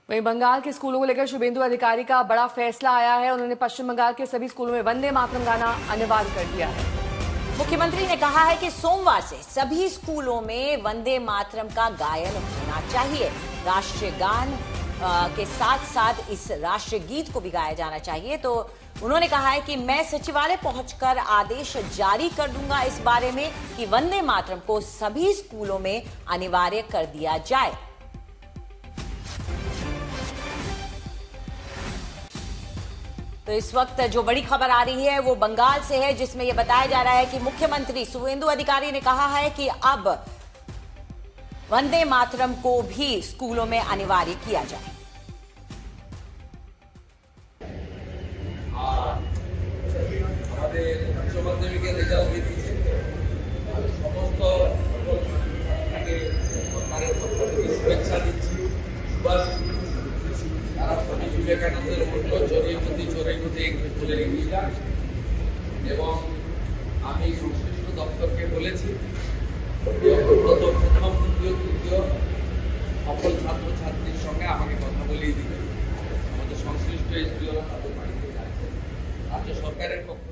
वहीं बंगाल के स्कूलों को लेकर शुभेंदु अधिकारी का बड़ा फैसला आया है। उन्होंने पश्चिम बंगाल के सभी स्कूलों में वंदे मातरम गाना अनिवार्य कर दिया है। मुख्यमंत्री ने कहा है कि सोमवार से सभी स्कूलों में वंदे मातरम का गायन होना चाहिए। राष्ट्रीय गान के साथ साथ इस राष्ट्रीय गीत को भी गाया जाना चाहिए। तो उन्होंने कहा है कि मैं सचिवालय पहुंचकर आदेश जारी कर दूंगा इस बारे में कि वंदे मातरम को सभी स्कूलों में अनिवार्य कर दिया जाए। तो इस वक्त जो बड़ी खबर आ रही है वो बंगाल से है, जिसमें यह बताया जा रहा है कि मुख्यमंत्री शुभेंदु अधिकारी ने कहा है कि अब वंदे मातरम को भी स्कूलों में अनिवार्य किया जाए। বিবেকানন্দের মূল্য চড়িয়ে তুলে এগিয়ে যান এবং আমি সংশ্লিষ্ট দপ্তরকে বলেছি প্রথম তৃতীয় সকল ছাত্রছাত্রীর সঙ্গে আমাকে কথা বলিয়ে দিবেন। আমাদের সংশ্লিষ্ট এসডিওরা তাদের বাড়িতে যাচ্ছে। রাজ্য সরকারের পক্ষ